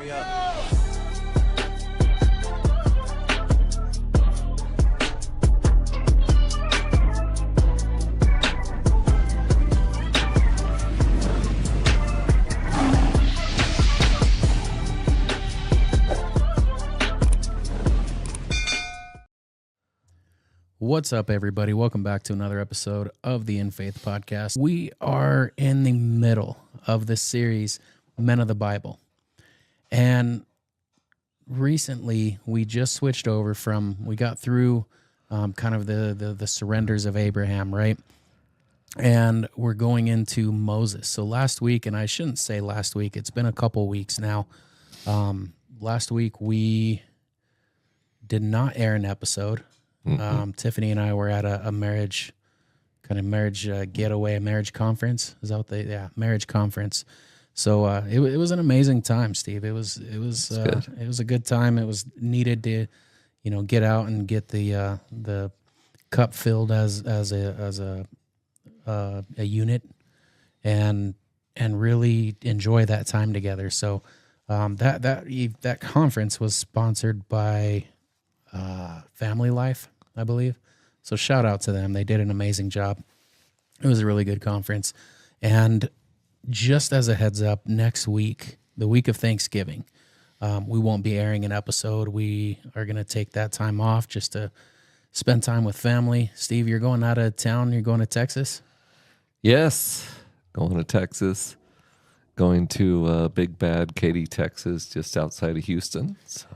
Hurry up. What's up, everybody? Welcome back to another episode of the In Faith Podcast. We are in the middle of this series, Men of the Bible. And recently, we just switched over we got through kind of the surrenders of Abraham, right? And we're going into Moses. So last week, and I shouldn't say last week, it's been a couple weeks now. Last week, we did not air an episode. Tiffany and I were at a marriage getaway, a marriage conference. Is that what marriage conference. So it was an amazing time, Steve. It was a good time. It was needed to, get out and get the cup filled as a unit, and really enjoy that time together. So that conference was sponsored by Family Life, I believe. So shout out to them. They did an amazing job. It was a really good conference. And just as a heads up, next week, the week of Thanksgiving, we won't be airing an episode. We are going to take that time off just to spend time with family. Steve, you're going out of town. You're going to Texas? Yes, going to Texas. Going to Big Bad Katy, Texas, just outside of Houston. So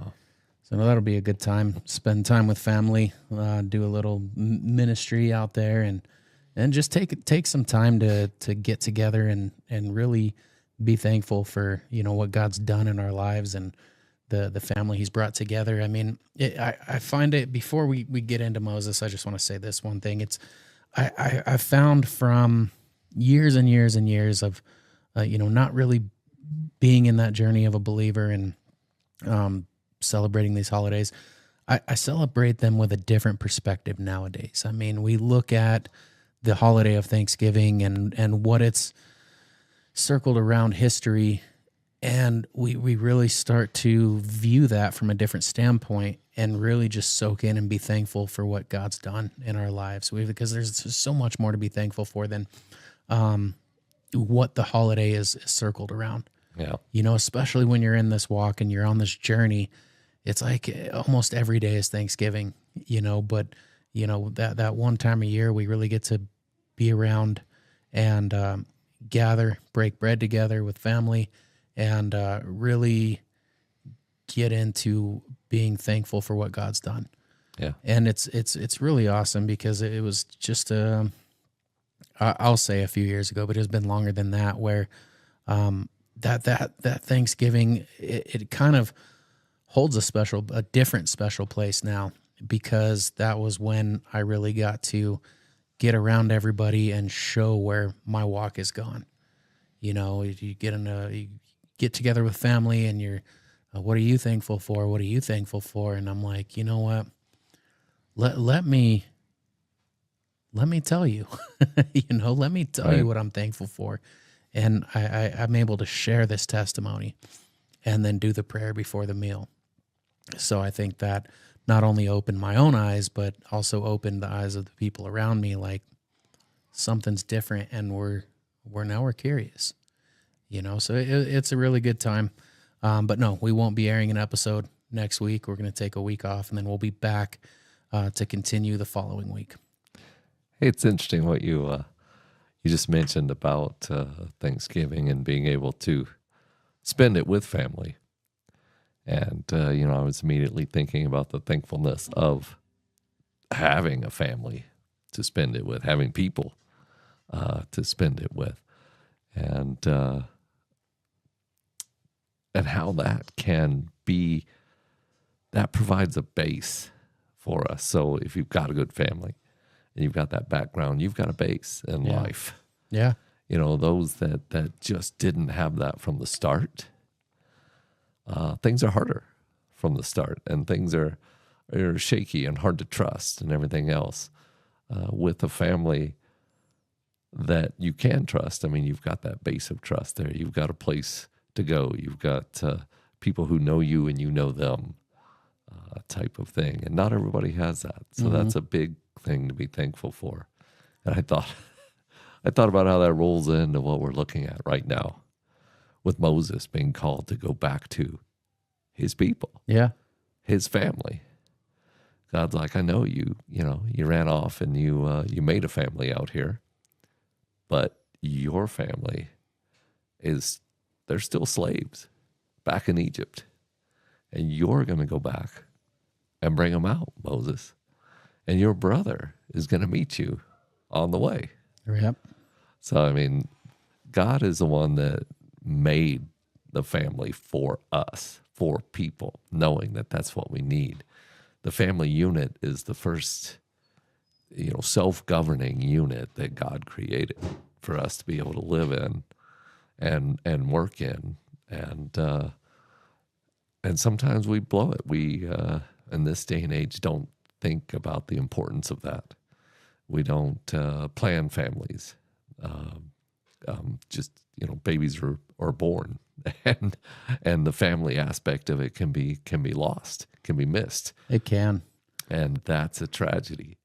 that'll be a good time. Spend time with family, do a little ministry out there, and just take some time to get together and really be thankful for what God's done in our lives and the family He's brought together. I mean, I find it, before we get into Moses, I just want to say this one thing. I found from years and years and years of not really being in that journey of a believer and celebrating these holidays, I celebrate them with a different perspective nowadays. I mean, we look at the holiday of Thanksgiving and what it's circled around history, and we really start to view that from a different standpoint and really just soak in and be thankful for what God's done in our lives. Because there's so much more to be thankful for than what the holiday is circled around. Yeah. Especially when you're in this walk and you're on this journey, it's like almost every day is Thanksgiving, but that one time a year we really get to be around and gather, break bread together with family, and really get into being thankful for what God's done. Yeah. And it's really awesome because it was just I'll say a few years ago, but it's been longer than that, where that Thanksgiving, it kind of holds a different special place now, because that was when I really got to get around everybody and show where my walk is gone. You get together with family and you're, what are you thankful for? What are you thankful for? And I'm like, you know what? Let me tell you, let me tell you what I'm thankful for. And I'm able to share this testimony and then do the prayer before the meal. So I think that not only opened my own eyes, but also opened the eyes of the people around me, like something's different and we're curious, so it's a really good time. But no, we won't be airing an episode next week. We're going to take a week off, and then we'll be back to continue the following week. Hey, it's interesting what you just mentioned about Thanksgiving and being able to spend it with family. And, I was immediately thinking about the thankfulness of having a family to spend it with, having people to spend it with, and how that can be, that provides a base for us. So if you've got a good family and you've got that background, you've got a base in life. Yeah. Those that just didn't have that from the start, things are harder from the start, and things are shaky and hard to trust and everything else. With a family that you can trust, I mean, you've got that base of trust there. You've got a place to go. You've got people who know you and you know them type of thing. And not everybody has that. So that's a big thing to be thankful for. And I thought about how that rolls into what we're looking at right now with Moses being called to go back to his people, his family. God's like, I know you ran off and you made a family out here, but your family they're still slaves back in Egypt. And you're going to go back and bring them out, Moses. And your brother is going to meet you on the way. Yep. So, I mean, God is the one that made the family for us, for people, knowing that that's what we need. The family unit is the first, self-governing unit that God created for us to be able to live in and work in. And sometimes we blow it. We, in this day and age, don't think about the importance of that. We don't plan families. Babies are born, and the family aspect of it can be lost, can be missed. It can, and that's a tragedy.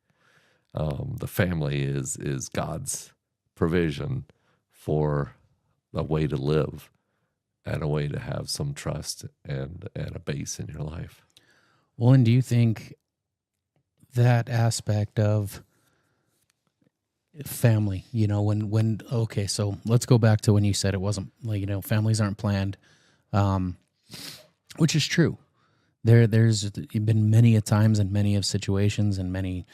The family is God's provision for a way to live and a way to have some trust and a base in your life. Well, and do you think that aspect of family, okay, so let's go back to when you said it wasn't families aren't planned, which is true. There's been many a times and many of situations and many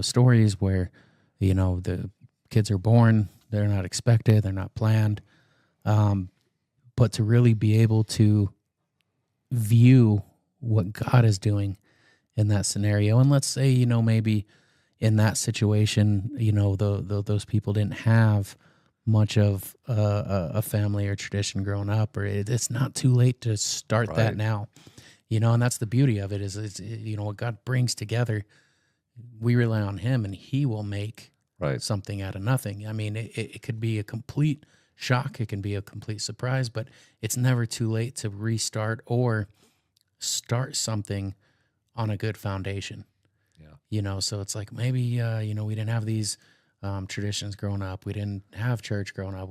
stories where, the kids are born, they're not expected, they're not planned. But to really be able to view what God is doing in that scenario, and let's say, maybe in that situation, those people didn't have much of a family or tradition growing up, or it's not too late to start that now, and that's the beauty of it is what God brings together. We rely on Him, and He will make something out of nothing. I mean, it could be a complete shock. It can be a complete surprise, but it's never too late to restart or start something on a good foundation. Yeah. So it's like maybe, we didn't have these traditions growing up. We didn't have church growing up.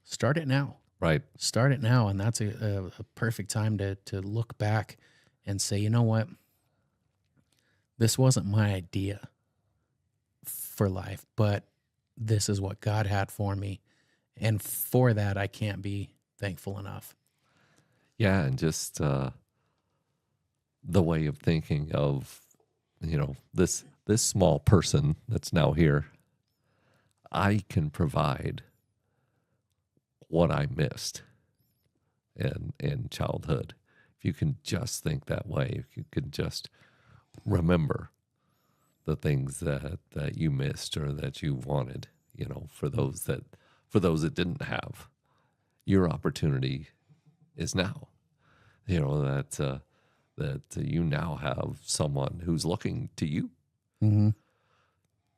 Start it now. Right. Start it now. And that's a perfect time to look back and say, you know what? This wasn't my idea for life, but this is what God had for me. And for that, I can't be thankful enough. Yeah, and just the way of thinking of, this small person that's now here, I can provide what I missed in childhood. If you can just think that way, if you can just remember the things that you missed or that you wanted, for those that didn't have, your opportunity is now. That you now have someone who's looking to you, mm-hmm.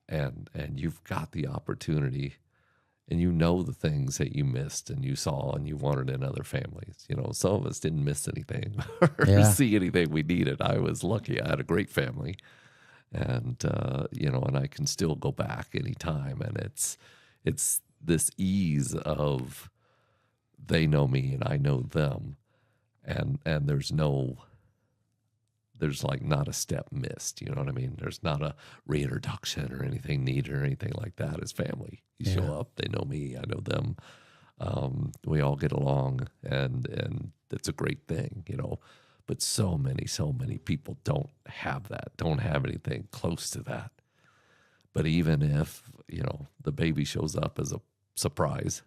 and you've got the opportunity, and the things that you missed and you saw and you wanted in other families. Some of us didn't miss anything or see anything we needed. I was lucky; I had a great family, and and I can still go back anytime, and it's this ease of they know me and I know them, and there's like not a step missed, you know what I mean? There's not a reintroduction or anything needed or anything like that. As family, you show up, they know me, I know them. We all get along, and it's a great thing, But so many people don't have that, don't have anything close to that. But even if, the baby shows up as a surprise,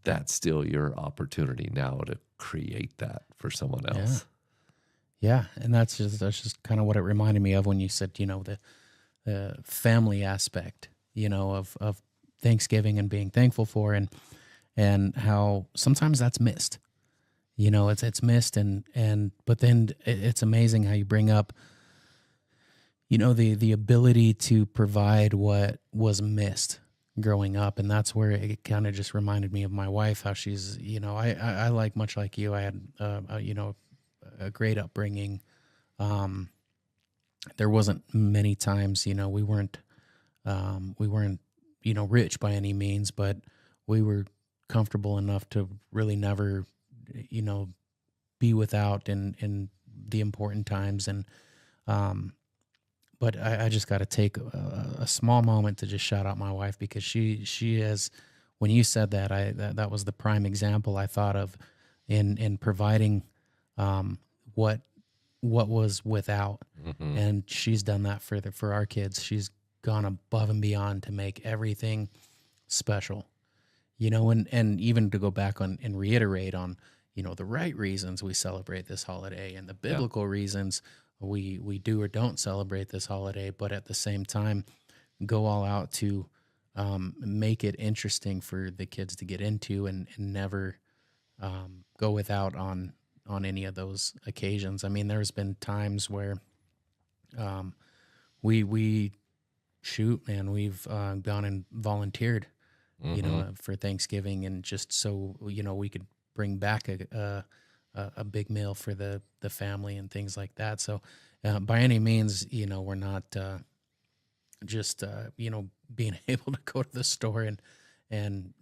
that's still your opportunity now to create that for someone else. Yeah. And that's just kind of what it reminded me of when you said, the family aspect, of Thanksgiving and being thankful for, and how sometimes that's missed. It's missed, but then it's amazing how you bring up, the ability to provide what was missed. growing up. And that's where it kind of just reminded me of my wife, how she's, I like, much like you, I had, a great upbringing. There wasn't many times, we weren't, rich by any means, but we were comfortable enough to really never, you know, be without in the important times. And, but I just got to take a small moment to just shout out my wife, because she has, when you said that, that was the prime example I thought of in providing, what was without. And she's done that for our kids. She's gone above and beyond to make everything special, and even to go back on and reiterate on, the right reasons we celebrate this holiday and the biblical reasons we do or don't celebrate this holiday, but at the same time, go all out to make it interesting for the kids to get into, and never go without on any of those occasions. I mean, there's been times where we shoot, man, we've gone and volunteered, for Thanksgiving, and just so we could bring back a big meal for the family and things like that. So by any means, we're not just being able to go to the store and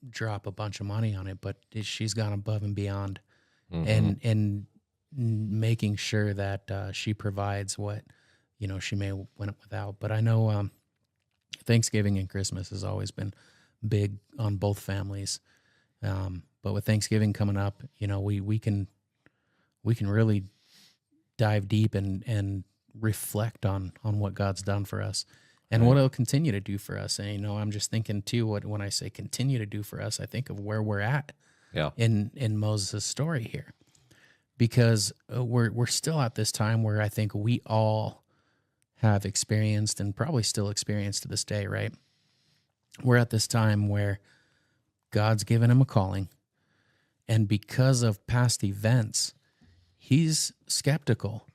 drop a bunch of money on it, but she's gone above and beyond, and making sure that she provides what she may went without. But I know Thanksgiving and Christmas has always been big on both families. But with Thanksgiving coming up, we can really dive deep and reflect on what God's done for us and what He'll continue to do for us. And I'm just thinking too, when I say continue to do for us, I think of where we're at in Moses' story here, because we're still at this time where I think we all have experienced, and probably still experience to this day, right? We're at this time where God's given him a calling, and because of past events, he's skeptical.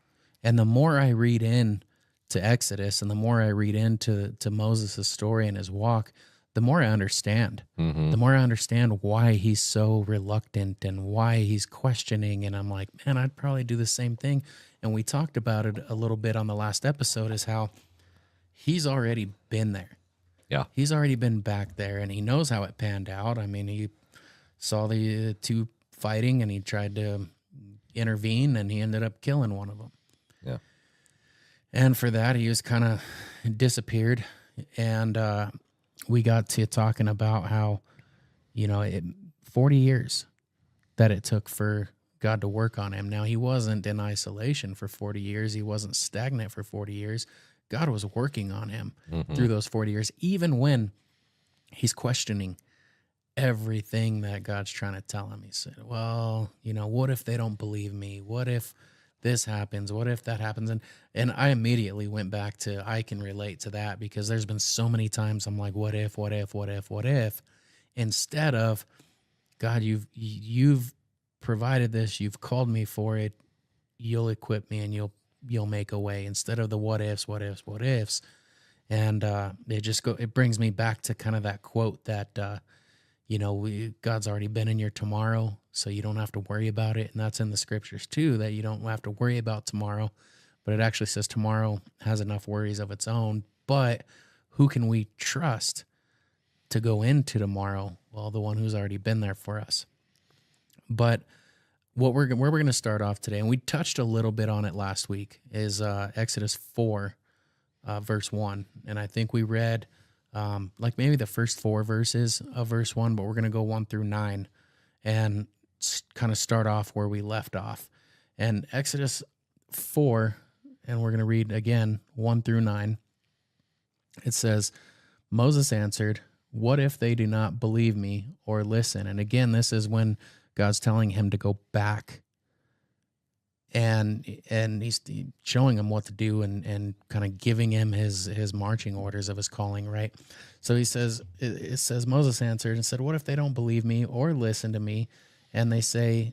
And the more I read in to Exodus, and the more I read into Moses' story and his walk, the more I understand. The more I understand why he's so reluctant and why he's questioning. And I'm like, man, I'd probably do the same thing. And we talked about it a little bit on the last episode, is how he's already been there. Yeah. He's already been back there, and he knows how it panned out. I mean, he saw the two fighting, and he tried to intervene, and he ended up killing one of them. Yeah. And for that, he was kind of disappeared. And we got to talking about how, 40 years that it took for God to work on him. Now, he wasn't in isolation for 40 years. He wasn't stagnant for 40 years. God was working on him through those 40 years, even when he's questioning everything that God's trying to tell him. He said, well, what if they don't believe me? What if this happens? What if that happens? And I immediately went back to, I can relate to that, because there's been so many times I'm like, what if, instead of, God, you've provided this, you've called me for it, you'll equip me and you'll make a way, instead of the what ifs. And it brings me back to kind of that quote that, God's already been in your tomorrow, so you don't have to worry about it. And that's in the scriptures too, that you don't have to worry about tomorrow, but it actually says tomorrow has enough worries of its own. But who can we trust to go into tomorrow? Well, the one who's already been there for us. But where we're going to start off today, and we touched a little bit on it last week, is Exodus 4, verse 1. And I think we read like maybe the first 4 verses of verse 1, but we're going to go 1 through 9 and kind of start off where we left off. And Exodus 4, and we're going to read again 1 through 9. It says, Moses answered, what if they do not believe me or listen? And again, this is when God's telling him to go back, and he's showing him what to do, and kind of giving him his marching orders of his calling, right? So he says, it says, Moses answered and said, what if they don't believe me or listen to me? And they say,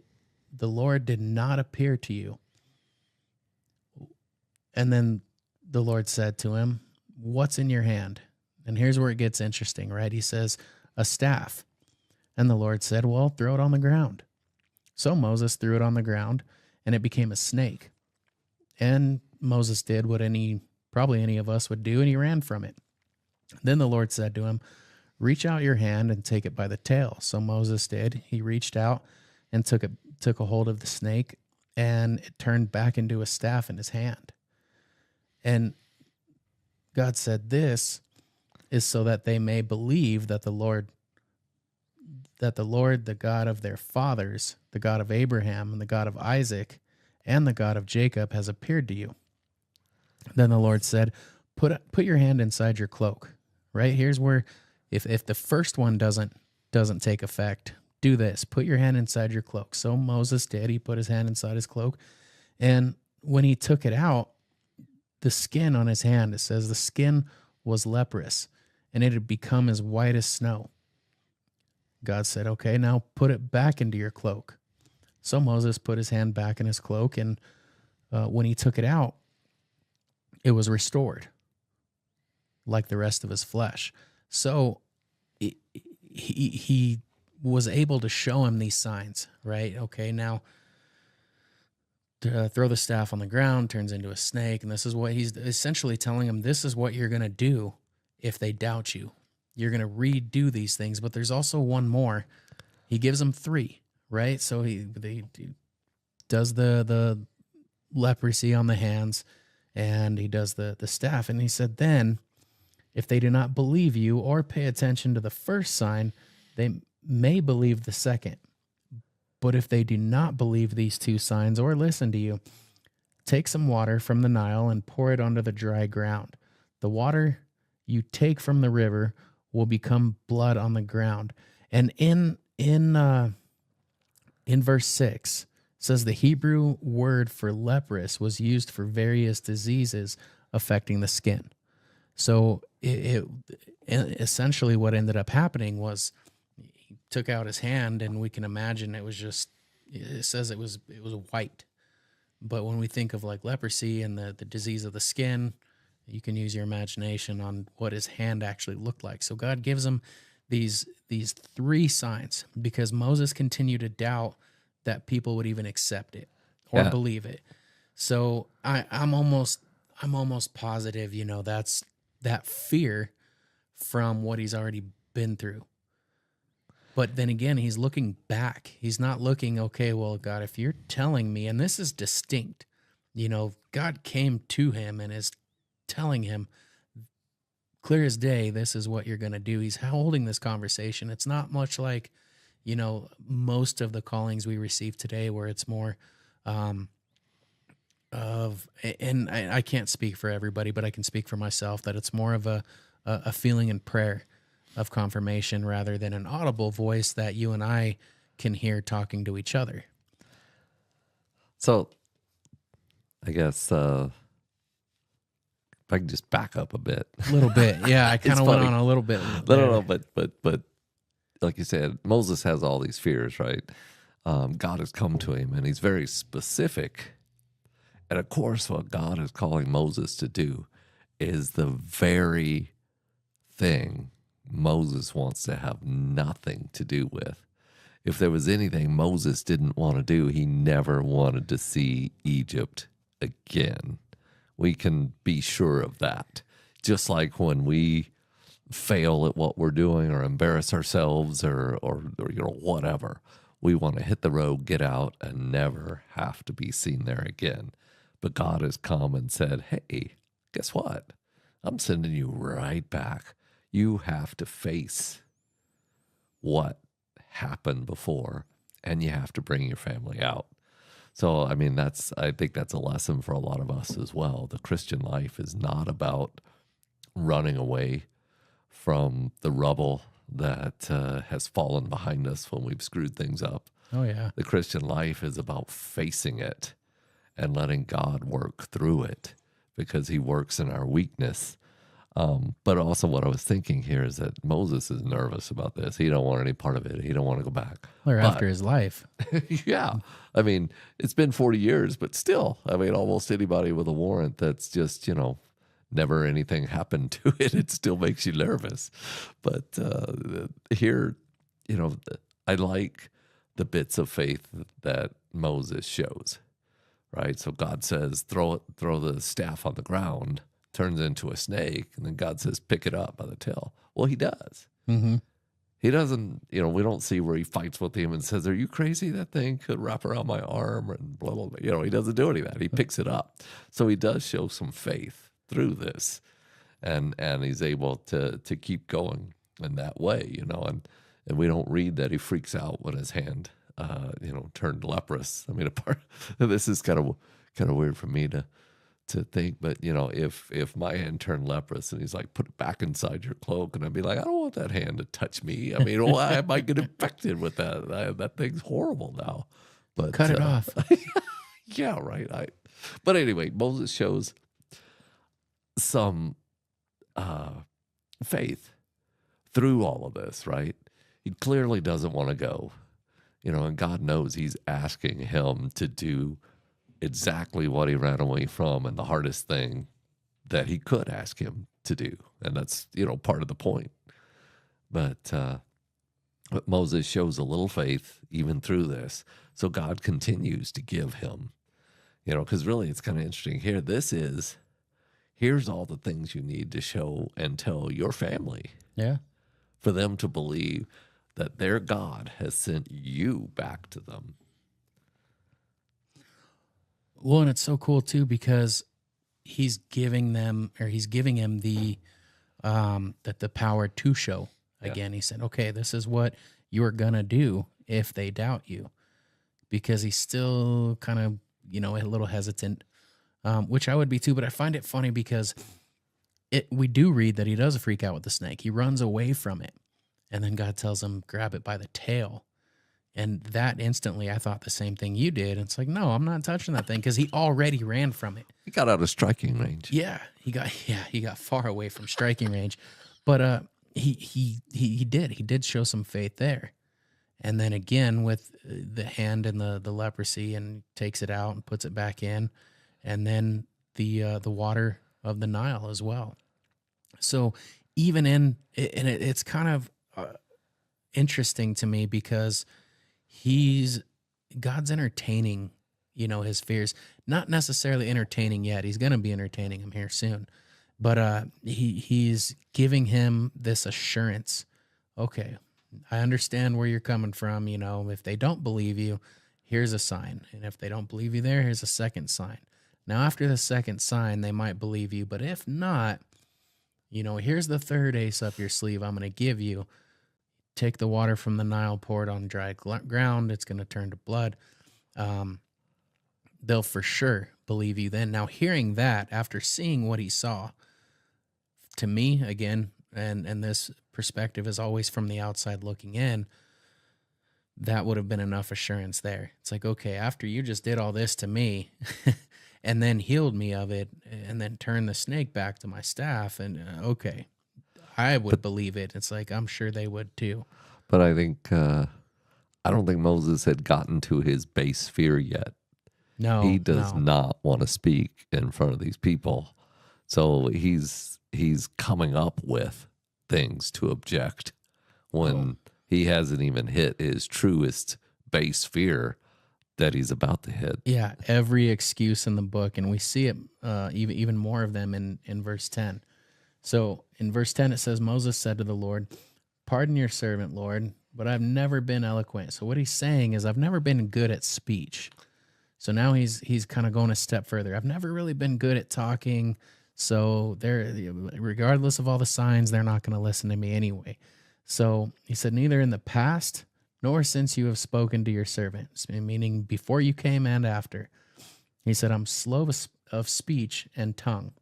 the Lord did not appear to you. And then the Lord said to him, what's in your hand? And here's where it gets interesting, right? He says, a staff. And the Lord said, well, throw it on the ground. So Moses threw it on the ground, and it became a snake. And Moses did what probably any of us would do, and he ran from it. Then the Lord said to him, reach out your hand and take it by the tail. So Moses did. He reached out and took a hold of the snake, and it turned back into a staff in his hand. And God said, this is so that they may believe that the Lord, the God of their fathers, the God of Abraham and the God of Isaac and the God of Jacob has appeared to you. Then the Lord said, put your hand inside your cloak. Right? Here's where, if the first one doesn't take effect, do this. Put your hand inside your cloak. So Moses did. He put his hand inside his cloak. And when he took it out, the skin on his hand, it says the skin was leprous, and it had become as white as snow. God said, okay, now put it back into your cloak. So Moses put his hand back in his cloak, and when he took it out, it was restored like the rest of his flesh. So he was able to show him these signs, right? Okay, now throw the staff on the ground, turns into a snake. And this is what he's essentially telling him. This is what you're going to do if they doubt you. You're going to redo these things. But there's also one more. He gives them 3, right? So he does the leprosy on the hands, and he does the staff. And he said, then if they do not believe you or pay attention to the first sign, they may believe the second. But if they do not believe these 2 signs or listen to you, take some water from the Nile and pour it onto the dry ground. The water you take from the river will become blood on the ground. And in verse 6, it says the Hebrew word for leprous was used for various diseases affecting the skin. So it essentially what ended up happening was he took out his hand, and we can imagine it says it was white. But when we think of like leprosy and the disease of the skin, you can use your imagination on what his hand actually looked like. So God gives him these 3 signs because Moses continued to doubt that people would even accept it or believe it. So I'm almost positive, that's that fear from what he's already been through. But then again, he's looking back. He's not looking, okay, well, God, if you're telling me, and this is distinct, God came to him and is telling him, clear as day, this is what you're going to do. He's holding this conversation. It's not much like, most of the callings we receive today where it's more and I can't speak for everybody, but I can speak for myself, that it's more of a feeling and prayer of confirmation rather than an audible voice that you and I can hear talking to each other. So I guess if I can just back up a bit. A little bit. Yeah, I kind of went on a little bit. No, but like you said, Moses has all these fears, right? God has come to him, and he's very specific. And of course, what God is calling Moses to do is the very thing Moses wants to have nothing to do with. If there was anything Moses didn't want to do, he never wanted to see Egypt again. We can be sure of that. Just like when we fail at what we're doing or embarrass ourselves or whatever, we want to hit the road, get out, and never have to be seen there again. But God has come and said, hey, guess what? I'm sending you right back. You have to face what happened before, and you have to bring your family out. So, I mean, I think that's a lesson for a lot of us as well. The Christian life is not about running away from the rubble that has fallen behind us when we've screwed things up. Oh, yeah. The Christian life is about facing it and letting God work through it because he works in our weakness. But also what I was thinking here is that Moses is nervous about this. He don't want any part of it. He don't want to go back. Or after his life. Yeah. I mean, it's been 40 years, but still, I mean, almost anybody with a warrant that's just, never anything happened to it. It still makes you nervous. But here, I like the bits of faith that Moses shows, right? So God says, throw the staff on the ground, turns into a snake, and then God says, pick it up by the tail. Well, he does. Mm-hmm. He doesn't, we don't see where he fights with him and says, are you crazy? That thing could wrap around my arm and blah, blah, blah. He doesn't do any of that. He picks it up. So he does show some faith through this. And he's able to keep going in that way, and we don't read that he freaks out when his hand, turned leprous. I mean, this is kind of weird for me to think, but if my hand turned leprous and he's like, put it back inside your cloak, and I'd be like, I don't want that hand to touch me. I mean, why am I get infected with that? That thing's horrible now. But Cut it off. Yeah, right. But anyway, Moses shows some faith through all of this, right? He clearly doesn't want to go, and God knows he's asking him to do exactly what he ran away from, and the hardest thing that he could ask him to do. And that's, part of the point. But Moses shows a little faith even through this. So God continues to give him, because really it's kind of interesting here. Here's all the things you need to show and tell your family. Yeah. For them to believe that their God has sent you back to them. Well, and it's so cool too, because he's giving him the the power to show. Again, He said, okay, this is what you're going to do if they doubt you, because he's still kind of, a little hesitant, which I would be too. But I find it funny because we do read that he does freak out with the snake. He runs away from it. And then God tells him, grab it by the tail. And that instantly, I thought the same thing you did. It's like, no, I'm not touching that thing, because he already ran from it. He got out of striking range. Yeah, he got far away from striking range, but he did show some faith there. And then again with the hand and the leprosy, and takes it out and puts it back in, and then the water of the Nile as well. So even it's kind of interesting to me, because God's entertaining, his fears. Not necessarily entertaining yet. He's going to be entertaining him here soon. But he's giving him this assurance. Okay, I understand where you're coming from. If they don't believe you, here's a sign. And if they don't believe you there, here's a second sign. Now, after the second sign, they might believe you. But if not, here's the third ace up your sleeve I'm going to give you. Take the water from the Nile, pour it on dry ground. It's going to turn to blood. They'll for sure believe you then. Now, hearing that, after seeing what he saw, to me, again, and this perspective is always from the outside looking in, that would have been enough assurance there. It's like, okay, after you just did all this to me and then healed me of it, and then turned the snake back to my staff, and okay, I would believe it. It's like, I'm sure they would too. But I think, I don't think Moses had gotten to his base fear yet. No, he does not want to speak in front of these people. So he's coming up with things to object when he hasn't even hit his truest base fear that he's about to hit. Yeah, every excuse in the book, and we see it even more of them in verse 10. So in verse 10, it says, Moses said to the Lord, pardon your servant, Lord, but I've never been eloquent. So what he's saying is, I've never been good at speech. So now he's kind of going a step further. I've never really been good at talking. So regardless of all the signs, they're not going to listen to me anyway. So he said, neither in the past nor since you have spoken to your servant, meaning before you came and after. He said, I'm slow of speech and tongue.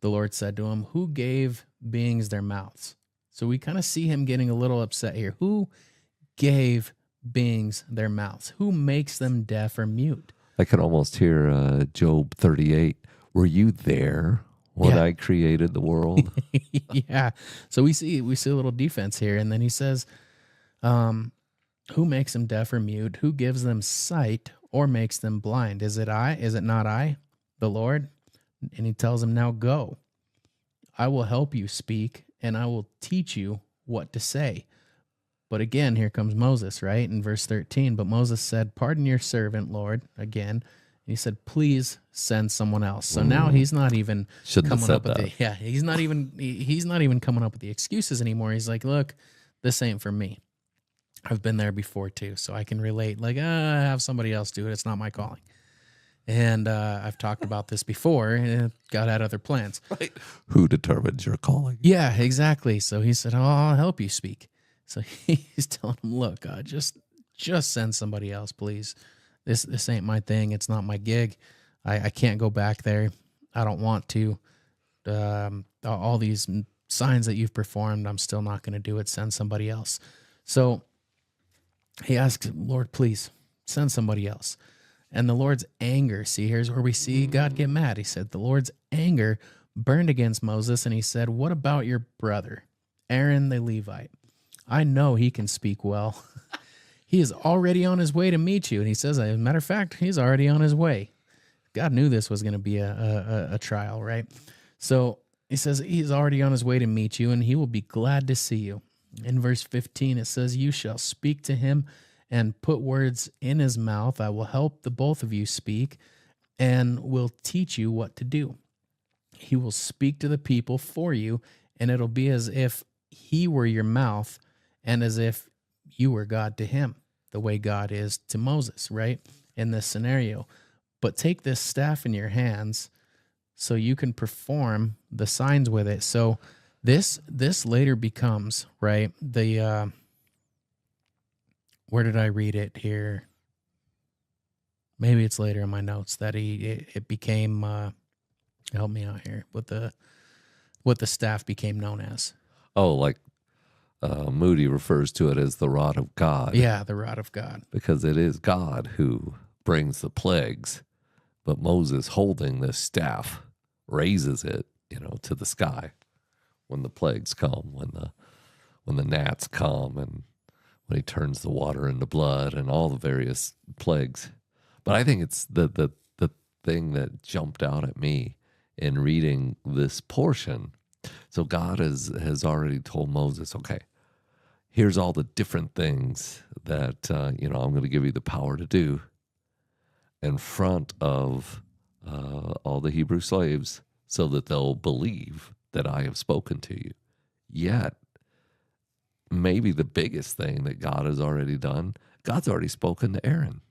The Lord said to him, who gave beings their mouths? So we kind of see him getting a little upset here. Who gave beings their mouths? Who makes them deaf or mute? I can almost hear Job 38. Were you there when I created the world? Yeah. So we see a little defense here. And then he says, who makes them deaf or mute? Who gives them sight or makes them blind? Is it I? Is it not I, the Lord? And he tells him, now go. I will help you speak, and I will teach you what to say. But again, here comes Moses, right? In verse 13, but Moses said, pardon your servant, Lord, again. And he said, please send someone else. So now he's not even coming up with he's not even coming up with the excuses anymore. He's like, look, this ain't for me. I've been there before too, so I can relate. Like, have somebody else do it. It's not my calling. And I've talked about this before, and God had other plans. Right. Who determines your calling? Yeah, exactly. So he said, I'll help you speak. So he's telling him, look, God, just send somebody else, please. This ain't my thing. It's not my gig. I can't go back there. I don't want to. All these signs that you've performed, I'm still not going to do it. Send somebody else. So he asks, Lord, please send somebody else. And the Lord's anger, see, here's where we see God get mad. He said, the Lord's anger burned against Moses, and he said, what about your brother, Aaron the Levite? I know he can speak well. He is already on his way to meet you. And he says, as a matter of fact, he's already on his way. God knew this was going to be a trial, right? So he says, he's already on his way to meet you, and he will be glad to see you. In verse 15, it says, you shall speak to him and put words in his mouth. I will help the both of you speak and will teach you what to do. He will speak to the people for you, and it'll be as if he were your mouth and as if you were God to him, the way God is to Moses, right? In this scenario. But take this staff in your hands so you can perform the signs with it. So this later becomes, right, the where did I read it here? Maybe it's later in my notes that it became help me out here, what the staff became known as. Oh, like Moody refers to it as the rod of God. Yeah, the rod of God. Because it is God who brings the plagues, but Moses holding this staff raises it, to the sky when the plagues come, when the gnats come, and when he turns the water into blood and all the various plagues. But I think it's the thing that jumped out at me in reading this portion. So God has already told Moses, okay, here's all the different things that, I'm going to give you the power to do in front of all the Hebrew slaves so that they'll believe that I have spoken to you. Yet, maybe the biggest thing that God has already done, God's already spoken to Aaron.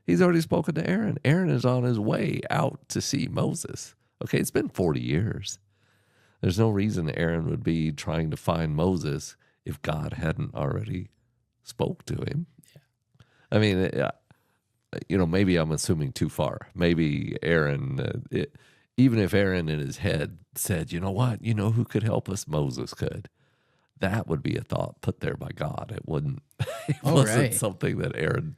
He's already spoken to Aaron. Aaron is on his way out to see Moses. Okay, it's been 40 years. There's no reason Aaron would be trying to find Moses if God hadn't already spoke to him. Yeah. I mean, maybe I'm assuming too far. Maybe Aaron, even if Aaron in his head said, you know what, who could help us? Moses could. That would be a thought put there by God. It wouldn't. It wasn't something that Aaron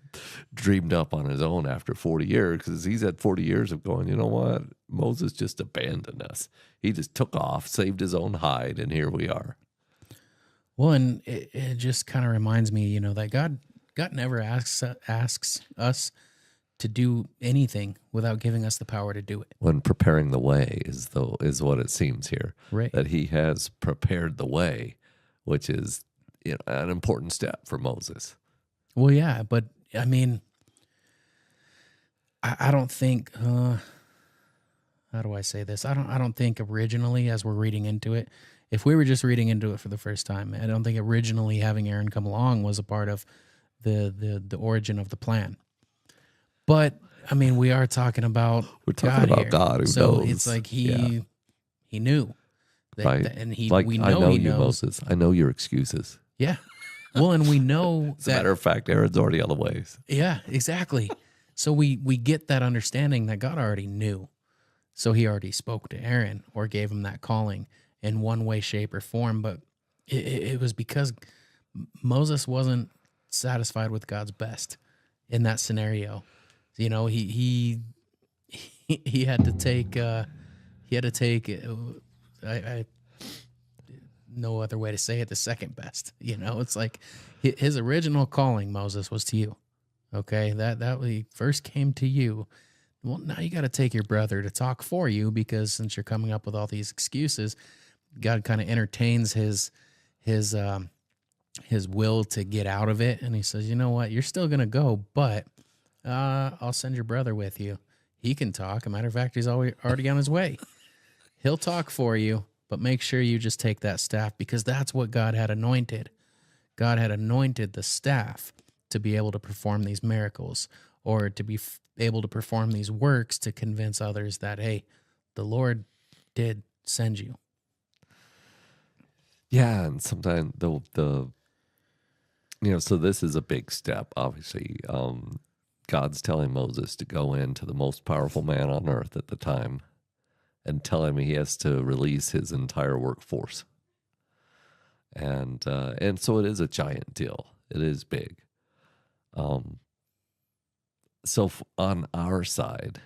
dreamed up on his own after 40 years, because he's had 40 years of going, you know what? Moses just abandoned us. He just took off, saved his own hide, and here we are. Well, and it just kind of reminds me, that God never asks us to do anything without giving us the power to do it. When preparing the way is what it seems here. Right. That he has prepared the way, which is an important step for Moses. Well, yeah, but I mean, I don't think. How do I say this? I don't think originally, as we're reading into it, if we were just reading into it for the first time, I don't think originally having Aaron come along was a part of the origin of the plan. But I mean, we are talking about God who so knows. it's like he knew. Right. And we know I know you, Moses. I know your excuses. Yeah. Well, and we know As a matter of fact, Aaron's already on the way. Yeah, exactly. So we get that understanding that God already knew. So he already spoke to Aaron or gave him that calling in one way, shape, or form. But it was because Moses wasn't satisfied with God's best in that scenario. He had to take I no other way to say it, the second best. It's like his original calling, Moses, was to you. Okay, that he first came to you. Well, now you got to take your brother to talk for you, because since you're coming up with all these excuses, God kind of entertains his his will to get out of it, and he says, "You know what? You're still gonna go, but I'll send your brother with you. He can talk. As a matter of fact, he's already on his way. He'll talk for you, but make sure you just take that staff, because that's what God had anointed. God had anointed the staff to be able to perform these miracles, or to be able to perform these works to convince others that, hey, the Lord did send you." Yeah, and sometimes so this is a big step, obviously. God's telling Moses to go into the most powerful man on earth at the time and tell him he has to release his entire workforce. And so it is a giant deal. It is big. So on our side,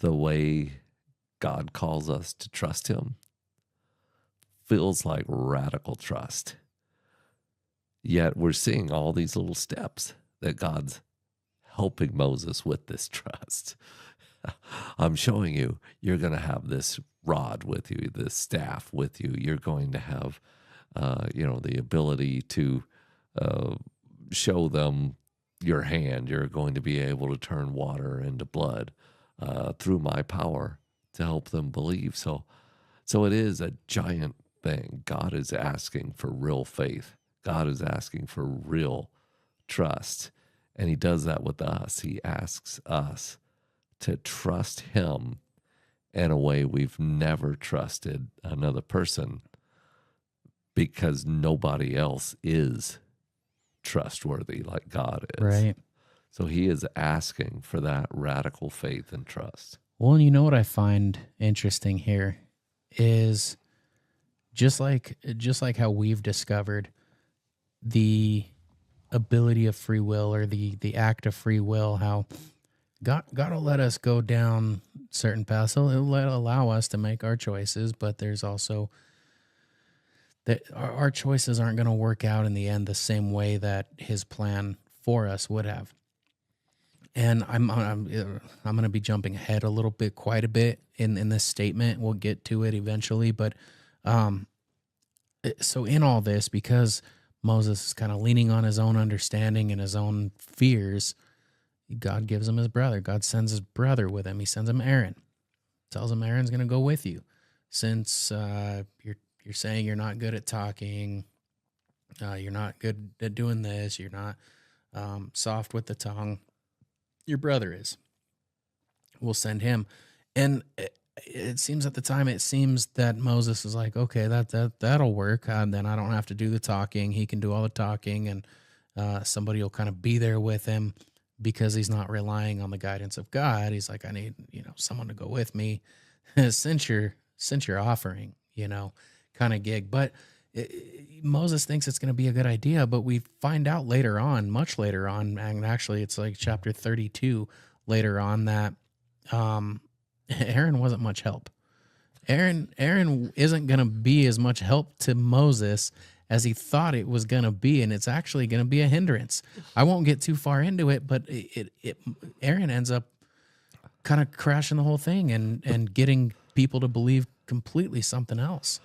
the way God calls us to trust him feels like radical trust. Yet we're seeing all these little steps that God's helping Moses with this trust. I'm showing you, you're going to have this rod with you, this staff with you. You're going to have, the ability to show them your hand. You're going to be able to turn water into blood through my power to help them believe. So it is a giant thing. God is asking for real faith. God is asking for real trust. And he does that with us. He asks us to trust him in a way we've never trusted another person, because nobody else is trustworthy like God is. Right. So he is asking for that radical faith and trust. Well, and you know what I find interesting here is just like how we've discovered the ability of free will, or the act of free will, how God will let us go down certain paths. He'll allow us to make our choices, but there's also that our choices aren't going to work out in the end the same way that his plan for us would have. And I'm going to be jumping ahead a little bit, quite a bit in this statement. We'll get to it eventually, but so in all this, because Moses is kind of leaning on his own understanding and his own fears, God gives him his brother. God sends his brother with him. He sends him Aaron. Tells him Aaron's going to go with you, since you're saying you're not good at talking, you're not good at doing this, you're not soft with the tongue. Your brother is. We'll send him. And it seems at the time, that Moses is like, okay, that'll work. Then I don't have to do the talking. He can do all the talking, and somebody will kind of be there with him, because he's not relying on the guidance of God. He's like, I need, someone to go with me since you're offering, kind of gig. But Moses thinks it's going to be a good idea, but we find out later on, much later on, and actually it's like chapter 32 later on, that Aaron wasn't much help. Aaron isn't going to be as much help to Moses as he thought it was going to be, and it's actually going to be a hindrance. I won't get too far into it, but Aaron ends up kind of crashing the whole thing and getting people to believe completely something else.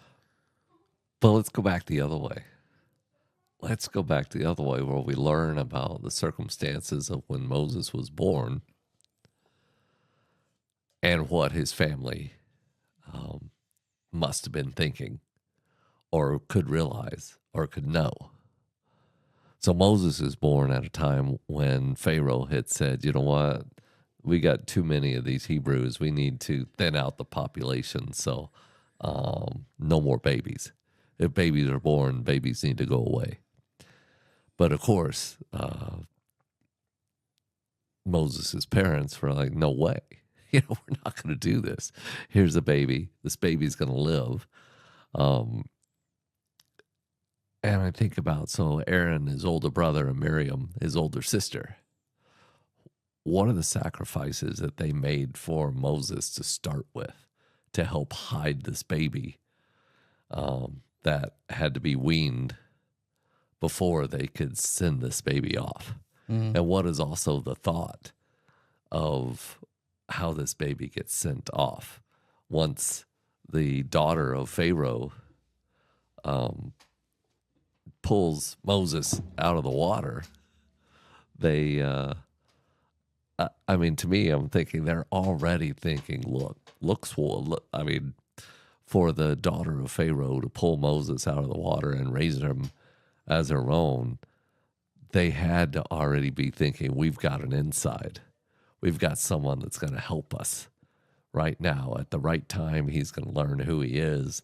But let's go back the other way. Let's go back the other way, where we learn about the circumstances of when Moses was born and what his family must have been thinking, or could realize, or could know. So Moses is born at a time when Pharaoh had said, you know what, we got too many of these Hebrews. We need to thin out the population, so no more babies. If babies are born, babies need to go away. But of course, Moses' parents were like, no way. We're not going to do this. Here's a baby. This baby's going to live. And I think about, so Aaron, his older brother, and Miriam, his older sister. One of the sacrifices that they made for Moses to start with, to help hide this baby that had to be weaned before they could send this baby off. And what is also the thought of how this baby gets sent off. Once the daughter of Pharaoh pulls Moses out of the water, they, I mean, to me, I'm thinking they're already thinking, for the daughter of Pharaoh to pull Moses out of the water and raise him as her own, they had to already be thinking, we've got an inside. We've got someone that's going to help us right now. At the right time, he's going to learn who he is.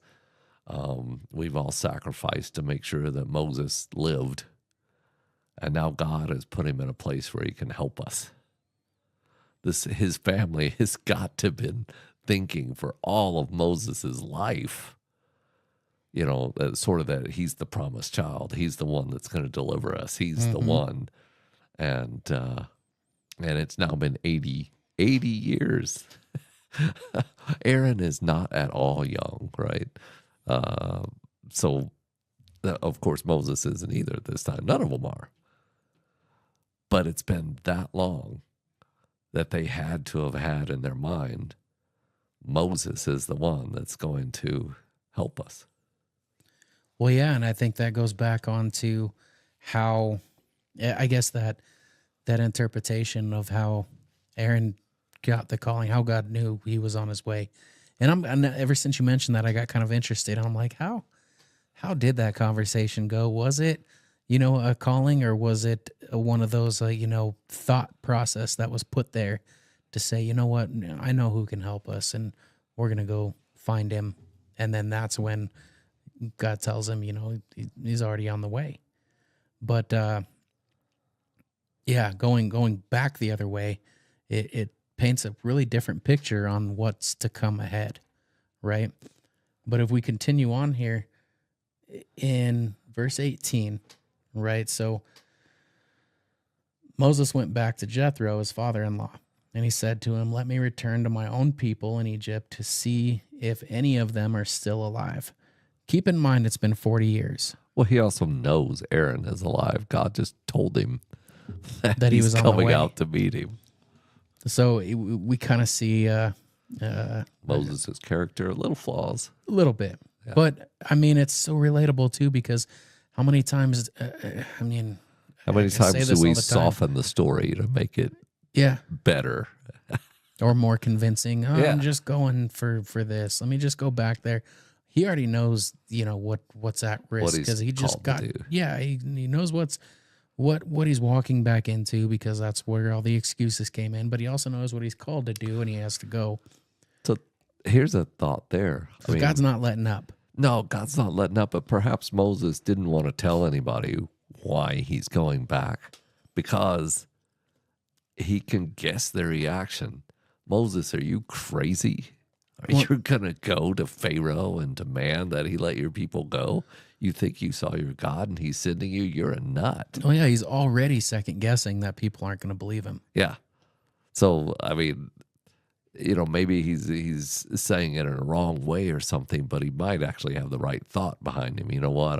We've all sacrificed to make sure that Moses lived. And now God has put him in a place where he can help us. His family has got to have been thinking for all of Moses's life, sort of that he's the promised child. He's the one that's going to deliver us. He's the one. And it's now been 80 years. Aaron is not at all young, right? So, of course, Moses isn't either at this time. None of them are. But it's been that long that they had to have had in their mind, Moses is the one that's going to help us. Well, yeah, and I think that goes back on to how, I guess that interpretation of how Aaron got the calling, how God knew he was on his way. And ever since you mentioned that, I got kind of interested. I'm like, how did that conversation go? Was it, a calling, or was it one of those, thought process that was put there to say, you know what, I know who can help us, and we're going to go find him. And then that's when God tells him, he's already on the way. But, going back the other way, it paints a really different picture on what's to come ahead, right? But if we continue on here in verse 18, right? So Moses went back to Jethro, his father-in-law, and he said to him, "Let me return to my own people in Egypt to see if any of them are still alive." Keep in mind, it's been 40 years. Well, he also knows Aaron is alive. God just told him that he was he's on the coming way out to meet him. So we kind of see Moses' character, little flaws. a little bit. Yeah. But, I mean, it's so relatable, too, because how many times, how many times do we soften the story to make it better? Or more convincing? I'm just going for this. Let me just go back there. He already knows, what's at risk, because he just got, he knows what he's walking back into, because that's where all the excuses came in. But he also knows what he's called to do, and he has to go. So here's a thought there. God's not letting up. No, God's not letting up, but perhaps Moses didn't want to tell anybody why he's going back, because he can guess their reaction. Moses, are you crazy? Are you going to go to Pharaoh and demand that he let your people go? You think you saw your God and he's sending you? You're a nut. Oh, yeah, he's already second guessing that people aren't going to believe him. Yeah. So, I mean, maybe he's saying it in a wrong way or something, but he might actually have the right thought behind him. You know what?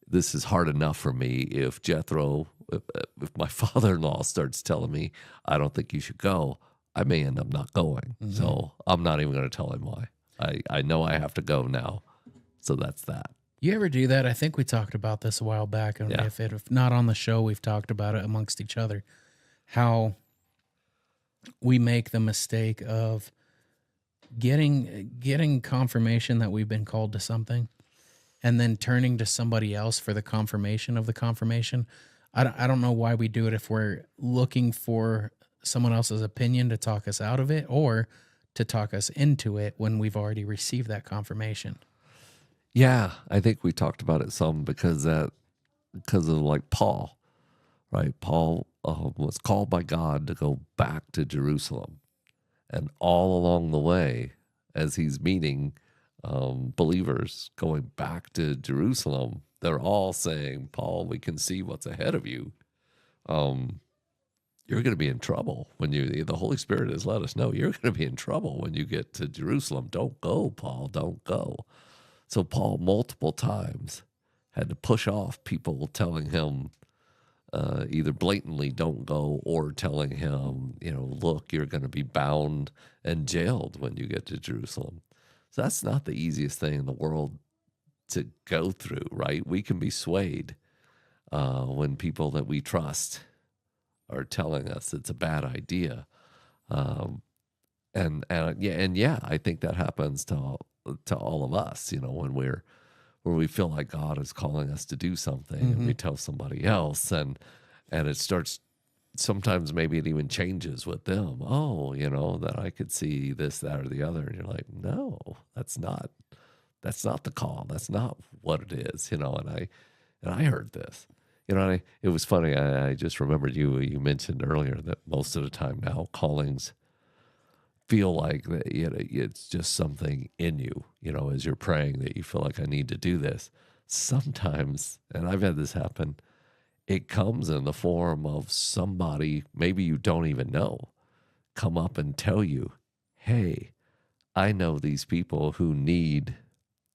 This is hard enough for me. If Jethro, if my father-in-law starts telling me, I don't think you should go, I may end up not going. Mm-hmm. So I'm not even going to tell him why. I know I have to go now. So that's that. You ever do that? I think we talked about this a while back. And if not on the show, we've talked about it amongst each other. How we make the mistake of getting confirmation that we've been called to something, and then turning to somebody else for the confirmation of the confirmation. I don't know why we do it, if we're looking for someone else's opinion to talk us out of it, or to talk us into it when we've already received that confirmation. Yeah, I think we talked about it some because of like Paul, right? Paul was called by God to go back to Jerusalem, and all along the way, as he's meeting believers going back to Jerusalem, they're all saying, "Paul, we can see what's ahead of you. You're going to be in trouble when the Holy Spirit has let us know you're going to be in trouble when you get to Jerusalem. Don't go, Paul, don't go." So Paul multiple times had to push off people telling him either blatantly don't go or telling him, look, you're going to be bound and jailed when you get to Jerusalem. So that's not the easiest thing in the world to go through, right? We can be swayed when people that we trust are telling us it's a bad idea. Yeah, I think that happens to all of us, when where we feel like God is calling us to do something, and we tell somebody else, and it starts. Sometimes maybe it even changes with them. Oh, that I could see this, that, or the other, and you're like, no, that's not the call. That's not what it is, And I heard this, it was funny. I just remembered you mentioned earlier that most of the time now callings feel like that, it's just something in you, as you're praying, that you feel like, I need to do this. Sometimes, and I've had this happen, it comes in the form of somebody maybe you don't even know come up and tell you, hey, I know these people who need,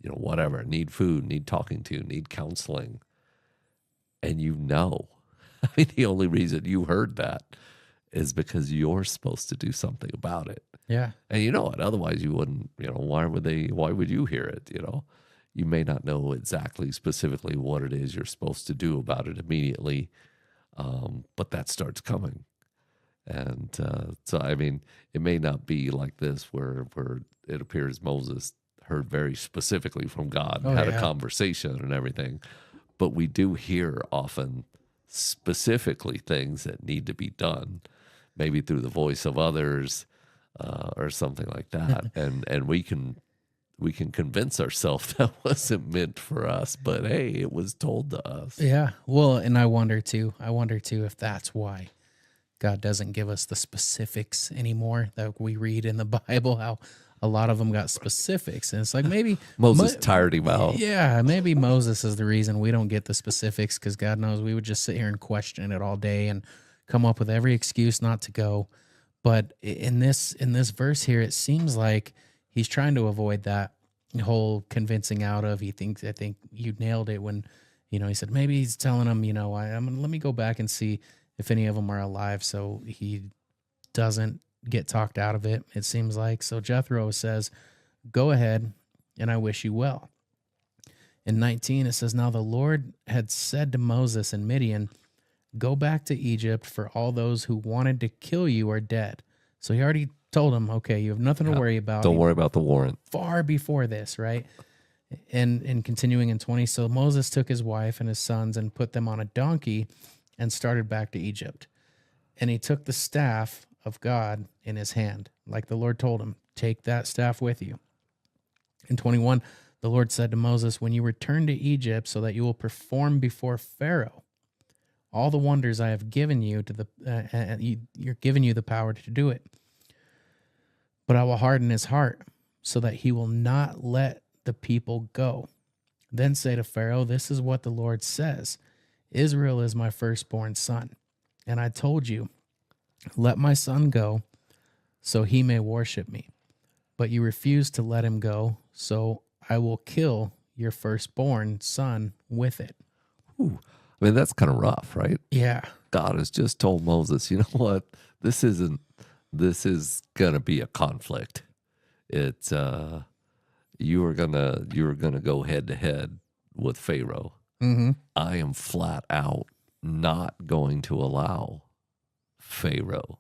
whatever, need food, need talking to, need counseling. And I mean, the only reason you heard that is because you're supposed to do something about it. Yeah. And you know what? Otherwise you wouldn't, why would you hear it? You may not know exactly specifically what it is you're supposed to do about it immediately. But that starts coming. And so, I mean, it may not be like this where it appears Moses heard very specifically from God, had a conversation and everything. But we do hear often specifically things that need to be done, maybe through the voice of others or something like that. and we can convince ourselves that wasn't meant for us, but hey, it was told to us. Yeah. Well, and I wonder too if that's why God doesn't give us the specifics anymore that we read in the Bible, how a lot of them got specifics. And it's like maybe Moses tired him out. Yeah, maybe Moses is the reason we don't get the specifics, because God knows we would just sit here and question it all day and come up with every excuse not to go. But in this verse here, it seems like he's trying to avoid that whole convincing out of. I think you nailed it when, he said maybe he's telling them, let me go back and see if any of them are alive, so he doesn't get talked out of it, it seems like. So Jethro says, go ahead, and I wish you well. In 19, it says, now the Lord had said to Moses and Midian, go back to Egypt, for all those who wanted to kill you are dead. So he already told him, okay, you have nothing to worry about. Don't worry about the warrant. Far before this, right? And continuing in 20, so Moses took his wife and his sons and put them on a donkey and started back to Egypt. And he took the staff of God in his hand, like the Lord told him, take that staff with you. In 21, the Lord said to Moses, when you return to Egypt, so that you will perform before Pharaoh all the wonders I have given you you're giving you the power to do it. But I will harden his heart so that he will not let the people go. Then say to Pharaoh, this is what the Lord says. Israel is my firstborn son. And I told you, let my son go so he may worship me. But you refused to let him go, so I will kill your firstborn son with it. Ooh. I mean, that's kind of rough, right? Yeah. God has just told Moses, you know what? This is going to be a conflict. It's you are going to go head to head with Pharaoh. Mm-hmm. I am flat out not going to allow Pharaoh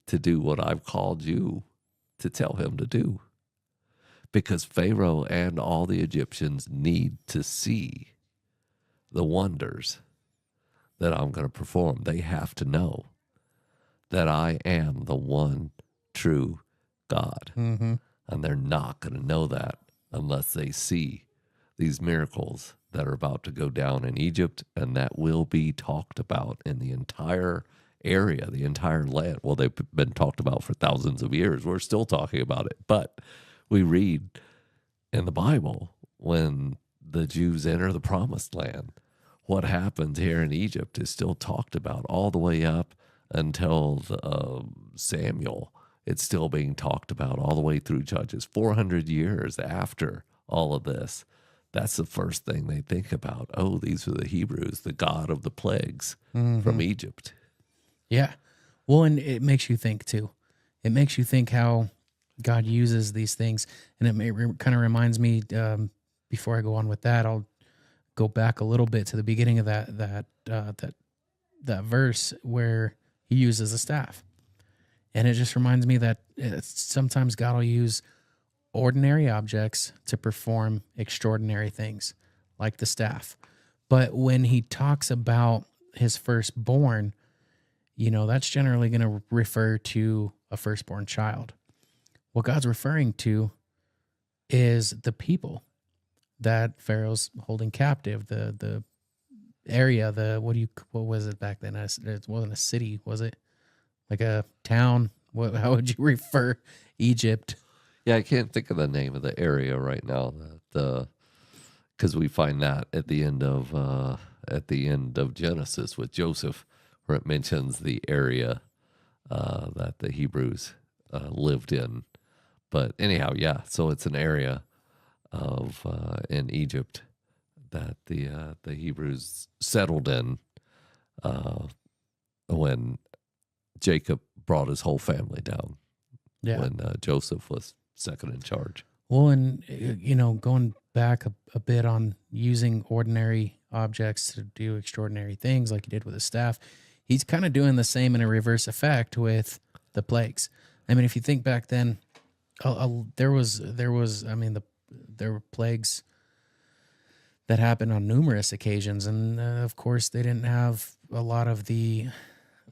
to do what I've called you to tell him to do. Because Pharaoh and all the Egyptians need to see the wonders that I'm going to perform. They have to know that I am the one true God. Mm-hmm. And they're not going to know that unless they see these miracles that are about to go down in Egypt, and that will be talked about in the entire area, the entire land. Well, they've been talked about for thousands of years. We're still talking about it. But we read in the Bible when the Jews enter the promised land, what happens here in Egypt is still talked about all the way up until Samuel. It's still being talked about all the way through Judges, 400 years after all of this. that's the first thing they think about. Oh, these are the Hebrews, the God of the plagues Mm-hmm. from Egypt. Yeah. Well, and it makes you think too. It makes you think how God uses these things, and kind of reminds me. Before I go on with that, I'll go back a little bit to the beginning of that verse where he uses a staff, and it just reminds me that sometimes God will use ordinary objects to perform extraordinary things, like the staff. But when he talks about his firstborn, that's generally going to refer to a firstborn child. What God's referring to is the people that Pharaoh's holding captive, the area, what was it back then? It wasn't a city, was it? Like a town? How would you refer Egypt? Yeah, I can't think of the name of the area right now. Because we find that at the end of Genesis with Joseph, where it mentions the area that the Hebrews lived in. But anyhow, yeah. So it's an area of in Egypt that the Hebrews settled in when Jacob brought his whole family down. Yeah. When Joseph was second in charge. Well, and going back a bit on using ordinary objects to do extraordinary things, like he did with his staff, he's kind of doing the same in a reverse effect with the plagues. I mean, if you think back then, there were plagues that happened on numerous occasions, and of course they didn't have a lot of the.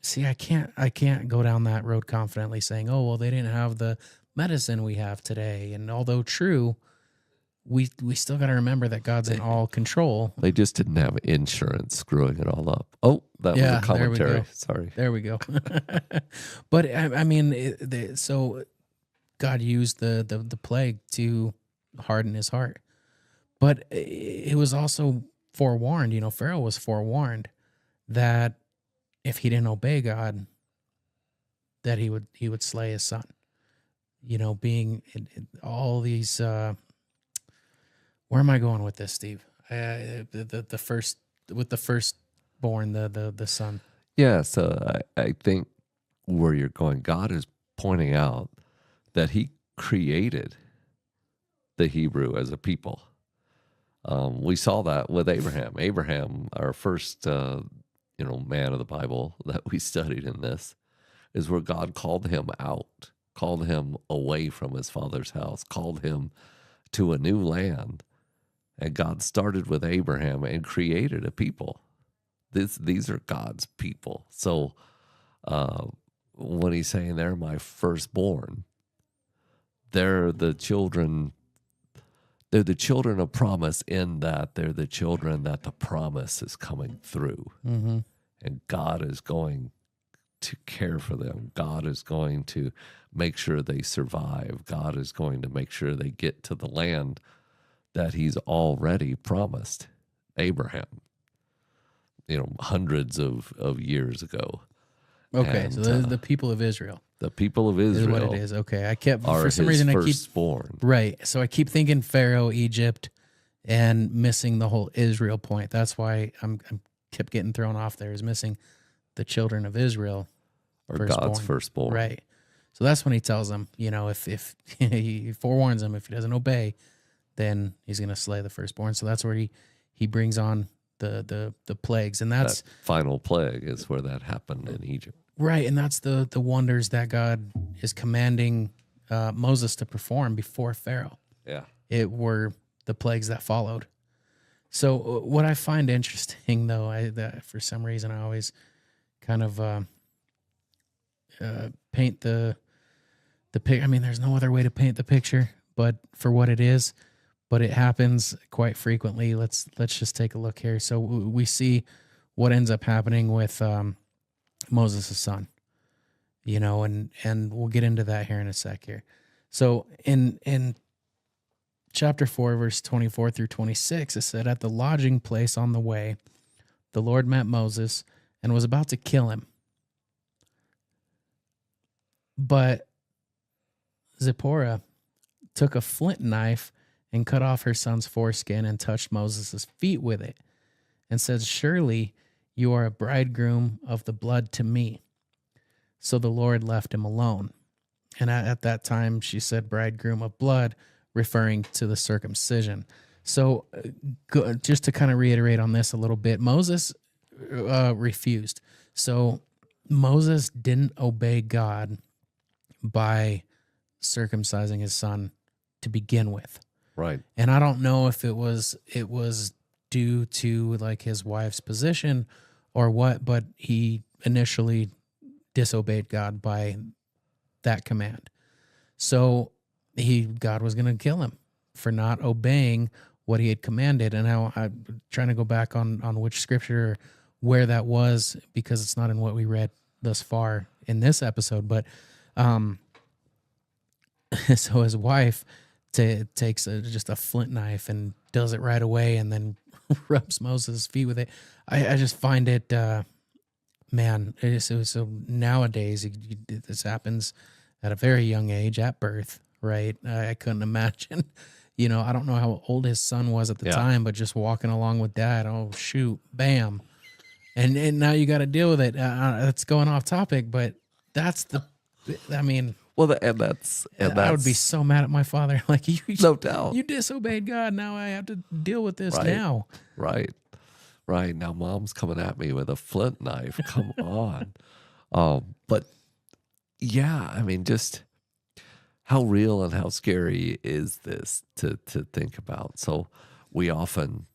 See, I can't go down that road confidently saying, oh well, they didn't have the medicine we have today. And although true, we still got to remember that God's in all control. They just didn't have insurance screwing it all up. Oh, that was a commentary. Sorry. There we go. But I mean, so God used the plague to harden his heart. But it was also forewarned, Pharaoh was forewarned that if he didn't obey God, that he would slay his son. Being all these. Where am I going with this, Steve? The firstborn, the son. Yeah, so I think where you're going, God is pointing out that He created the Hebrew as a people. We saw that with Abraham. Abraham, our first, man of the Bible that we studied in this, is where God called him out. Called him away from his father's house, called him to a new land. And God started with Abraham and created a people. These are God's people. So when he's saying they're my firstborn, they're the children of promise, in that they're the children that the promise is coming through. Mm-hmm. And God is going to care for them. God is going to make sure they survive. God is going to make sure they get to the land that He's already promised Abraham, hundreds of years ago. Okay, And, so the people of Israel. The people of Israel is what it is. Okay, I kept are for some his reason firstborn. Right. So I keep thinking Pharaoh, Egypt, and missing the whole Israel point. That's why I'm kept getting thrown off there, is missing the children of Israel. Or God's firstborn. Right. So that's when he tells them, if he forewarns them, if he doesn't obey, then he's going to slay the firstborn. So that's where he brings on the plagues. And that's that final plague is where that happened in Egypt. Right. And that's the wonders that God is commanding Moses to perform before Pharaoh. Yeah. It were the plagues that followed. So what I find interesting, though, that for some reason I always kind of paint the pic. I mean, there's no other way to paint the picture, but for what it is. But it happens quite frequently. Let's just take a look here. So we see what ends up happening with Moses' son, and we'll get into that here in a sec here. So in chapter 4, verse 24 through 26, it said, "At the lodging place on the way, the Lord met Moses and was about to kill him. But Zipporah took a flint knife and cut off her son's foreskin and touched Moses' feet with it and said, "Surely you are a bridegroom of the blood to me." So the Lord left him alone. And at that time, she said, "Bridegroom of blood," referring to the circumcision. So just to kind of reiterate on this a little bit, Moses refused. So Moses didn't obey God by circumcising his son to begin with. Right. And I don't know if it was due to like his wife's position or what, but he initially disobeyed God by that command. So God was going to kill him for not obeying what he had commanded. And now I'm trying to go back on which scripture, where that was, because it's not in what we read thus far in this episode. But so his wife takes just a flint knife and does it right away, and then rubs Moses' feet with it. I just find it, man. So nowadays this happens at a very young age, at birth, right? I couldn't imagine. I don't know how old his son was at the time, but just walking along with dad, oh shoot, bam, and now you got to deal with it. That's going off topic, but that's I mean. Well, and that's I would be so mad at my father. Like, no doubt, you disobeyed God. Now I have to deal with this right, now. Right. Now mom's coming at me with a flint knife. Come on. But yeah, I mean, just how real and how scary is this to think about? So we often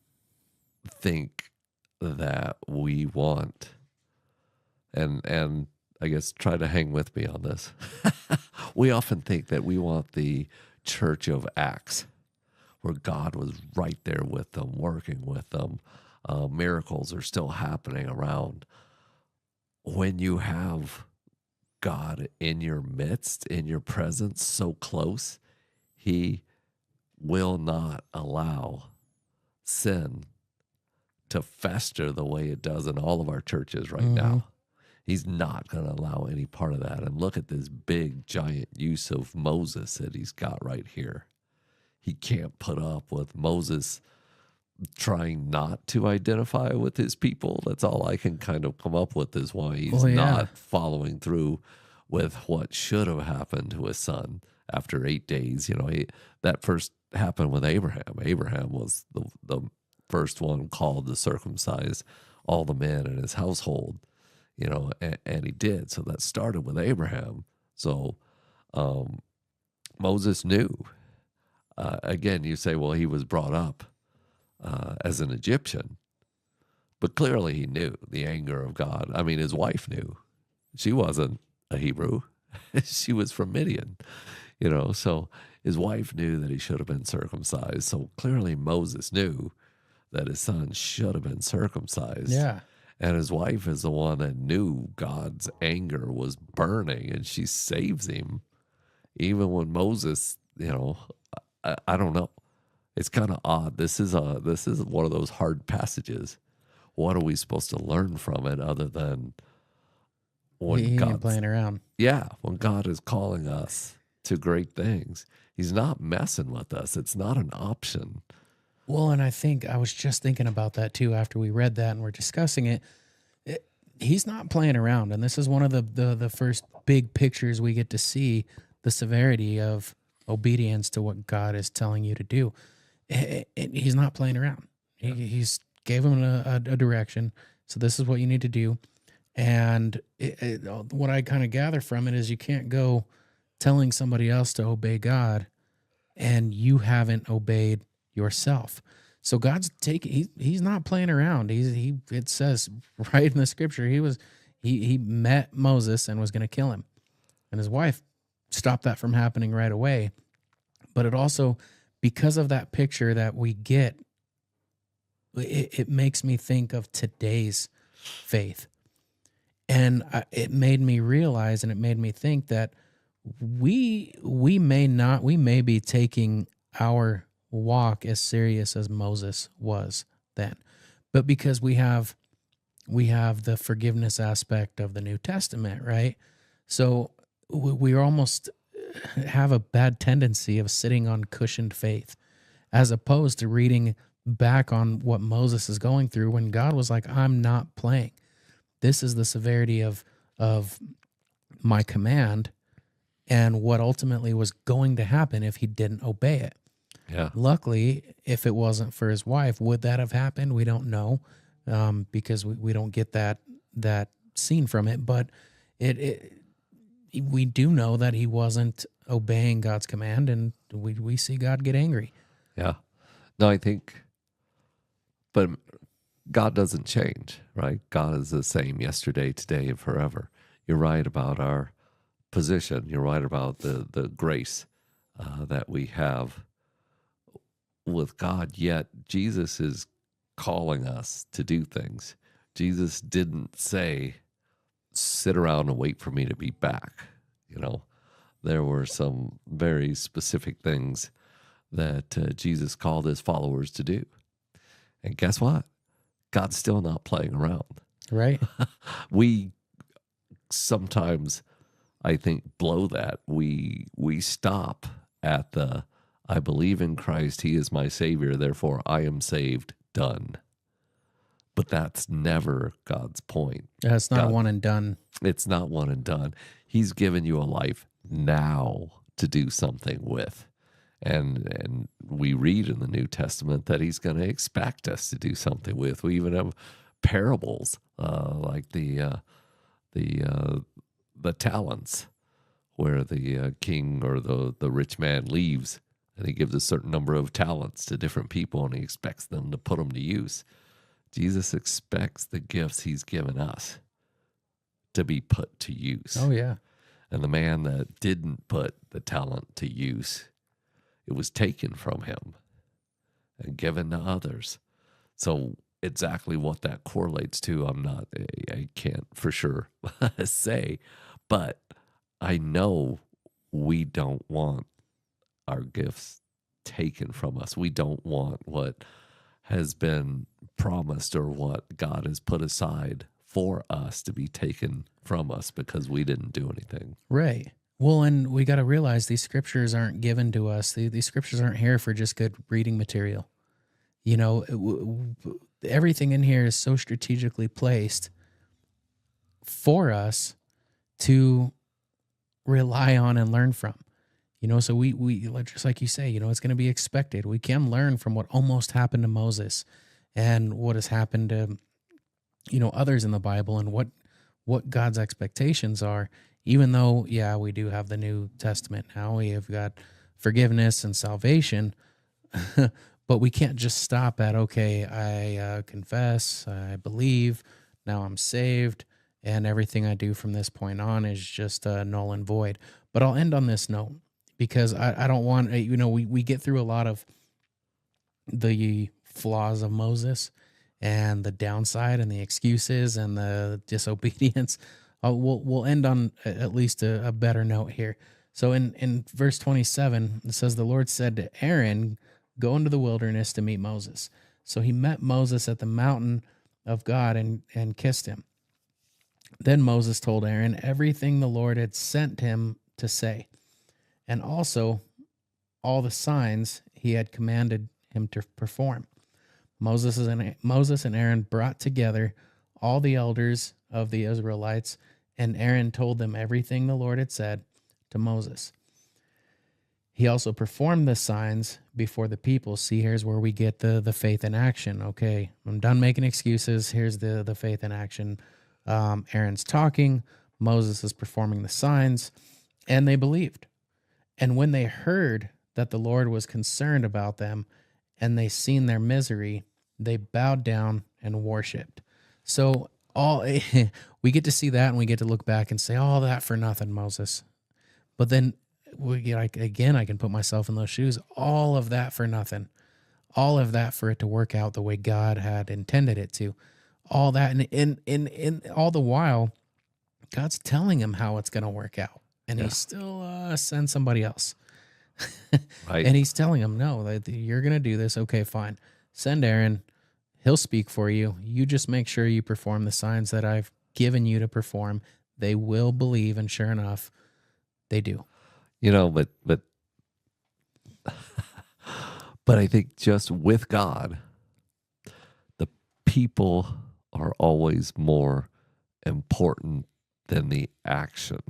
think that we want, and I guess try to hang with me on this. We often think that we want the church of Acts, where God was right there with them, working with them. Miracles are still happening around. When you have God in your midst, in your presence, so close, he will not allow sin to fester the way it does in all of our churches right now. He's not going to allow any part of that. And look at this big, giant use of Moses that he's got right here. He can't put up with Moses trying not to identify with his people. That's all I can kind of come up with, is why he's not following through with what should have happened to his son after 8 days. That first happened with Abraham. Abraham was the first one called to circumcise all the men in his household. And he did. So that started with Abraham. So Moses knew. Again, you say, well, he was brought up as an Egyptian, but clearly he knew the anger of God. I mean, his wife knew. She wasn't a Hebrew. She was from Midian, so his wife knew that he should have been circumcised. So clearly Moses knew that his son should have been circumcised. Yeah. And his wife is the one that knew God's anger was burning, and she saves him. Even when Moses, I don't know. It's kind of odd. This is one of those hard passages. What are we supposed to learn from it other than when God's playing around? Yeah, when God is calling us to great things, he's not messing with us. It's not an option. Well, and I think I was just thinking about that too after we read that and we're discussing it. He's not playing around, and this is one of the first big pictures we get to see the severity of obedience to what God is telling you to do. He's not playing around. He's gave him a direction. So this is what you need to do. And what I kind of gather from it is you can't go telling somebody else to obey God and you haven't obeyed yourself. So God's he's not playing around. It says right in the scripture, he met Moses and was going to kill him. And his wife stopped that from happening right away. But it also, because of that picture that we get, it makes me think of today's faith. And it made me realize, and it made me think that we may be taking our walk as serious as Moses was then, but because we have the forgiveness aspect of the New Testament, right? So we almost have a bad tendency of sitting on cushioned faith as opposed to reading back on what Moses is going through when God was like, I'm not playing. This is the severity of my command and what ultimately was going to happen if he didn't obey it. Yeah. Luckily, if it wasn't for his wife, would that have happened? We don't know, because we don't get that scene from it. But we do know that he wasn't obeying God's command, and we see God get angry. Yeah. No, I think, but God doesn't change, right? God is the same yesterday, today, and forever. You're right about our position. You're right about the grace that we have with God, yet Jesus is calling us to do things. Jesus didn't say, sit around and wait for me to be back. You know, there were some very specific things that Jesus called his followers to do. And guess what? God's still not playing around. Right. We sometimes, I think, blow that. We stop at the, I believe in Christ, he is my Savior, therefore I am saved, done. But that's never God's point. It's not a one and done. It's not one and done. He's given you a life now to do something with. And we read in the New Testament that he's going to expect us to do something with. We even have parables like the talents, where the king or the rich man leaves, and he gives a certain number of talents to different people, and he expects them to put them to use. Jesus expects the gifts he's given us to be put to use. Oh, yeah. And the man that didn't put the talent to use, it was taken from him and given to others. So exactly what that correlates to, I can't for sure say, but I know we don't want our gifts taken from us. We don't want what has been promised or what God has put aside for us to be taken from us because we didn't do anything. Right. Well, and we got to realize these scriptures aren't given to us. These scriptures aren't here for just good reading material. You know, everything in here is so strategically placed for us to rely on and learn from. You know, so we just like you say, you know, it's going to be expected. We can learn from what almost happened to Moses and what has happened to, you know, others in the Bible, and what God's expectations are. Even though, yeah, we do have the New Testament now, we have got forgiveness and salvation, but we can't just stop at, okay, I confess, I believe, now I'm saved, and everything I do from this point on is just null and void. But I'll end on this note, because I don't want, you know, we get through a lot of the flaws of Moses and the downside and the excuses and the disobedience. We'll end on at least a better note here. So in verse 27, it says, the Lord said to Aaron, go into the wilderness to meet Moses. So he met Moses at the mountain of God and kissed him. Then Moses told Aaron everything the Lord had sent him to say, and also all the signs he had commanded him to perform. Moses and Aaron brought together all the elders of the Israelites, and Aaron told them everything the Lord had said to Moses. He also performed the signs before the people. See, here's where we get the faith in action. Okay, I'm done making excuses. Here's the faith in action. Aaron's talking, Moses is performing the signs, and they believed. And when they heard that the Lord was concerned about them and they seen their misery, they bowed down and worshiped. So we get to see that, and we get to look back and say, all that for nothing, Moses. But then I can put myself in those shoes. All of that for nothing. All of that for it to work out the way God had intended it to. All that, and in all the while, God's telling him how it's going to work out, and he still sends somebody else. Right. And he's telling him, no, that you're going to do this. Okay, fine. Send Aaron. He'll speak for you. You just make sure you perform the signs that I've given you to perform. They will believe, and sure enough, they do. You know, but But I think just with God, the people are always more important than the action.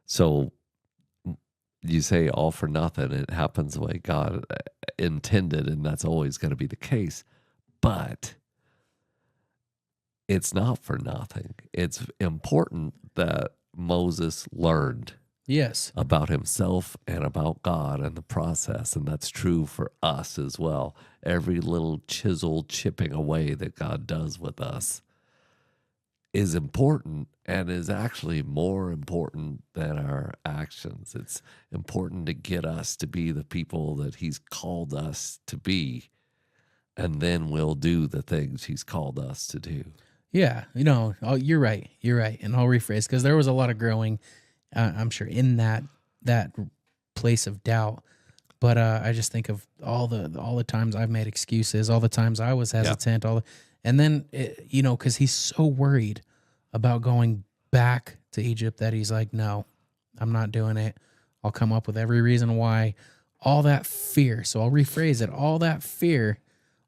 So you say all for nothing, it happens the way God intended, and that's always going to be the case. But it's not for nothing. It's important that Moses learned Yes. about himself and about God and the process. And that's true for us as well. Every little chisel chipping away that God does with us is important and is actually more important than our actions. It's important to get us to be the people that he's called us to be. And then we'll do the things he's called us to do. Yeah. You're right. You're right. And I'll rephrase, because there was a lot of growing, I'm sure, in that place of doubt. But I just think of all the times I've made excuses, all the times I was hesitant, and then because he's so worried about going back to Egypt that he's like, no, I'm not doing it. I'll come up with every reason why. All that fear. So I'll rephrase it. All that fear,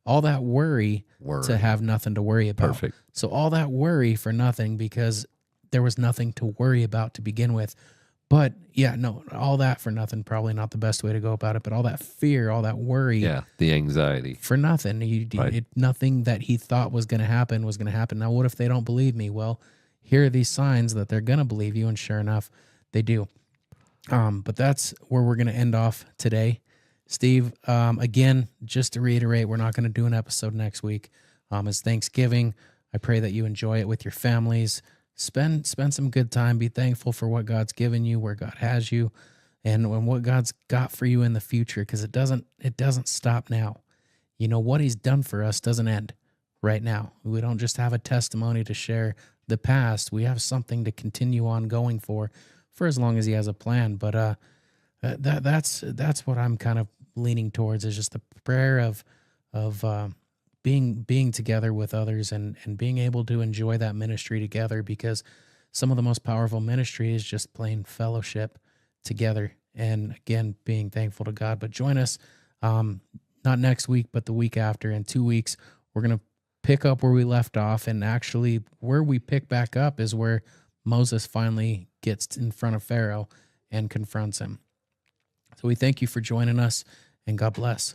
all that worry to have nothing to worry about. Perfect. So all that worry for nothing, because there was nothing to worry about to begin with. But yeah, no, all that for nothing, probably not the best way to go about it, but all that fear, all that worry. Yeah, the anxiety. For nothing. Right. Nothing that he thought was going to happen was going to happen. Now, what if they don't believe me? Well, here are these signs that they're going to believe you, and sure enough, they do. But that's where we're going to end off today. Steve, again, just to reiterate, we're not going to do an episode next week. It's Thanksgiving. I pray that you enjoy it with your families. Spend some good time. Be thankful for what God's given you, where God has you, and what God's got for you in the future, because it doesn't stop now. What he's done for us doesn't end right now. We don't just have a testimony to share the past. We have something to continue on going for as long as he has a plan. But that's what I'm kind of leaning towards, is just the prayer of being together with others and being able to enjoy that ministry together, because some of the most powerful ministry is just plain fellowship together. And again, being thankful to God. But join us, not next week, but the week after. In 2 weeks, we're going to pick up where we left off. And actually, where we pick back up is where Moses finally gets in front of Pharaoh and confronts him. So we thank you for joining us, and God bless.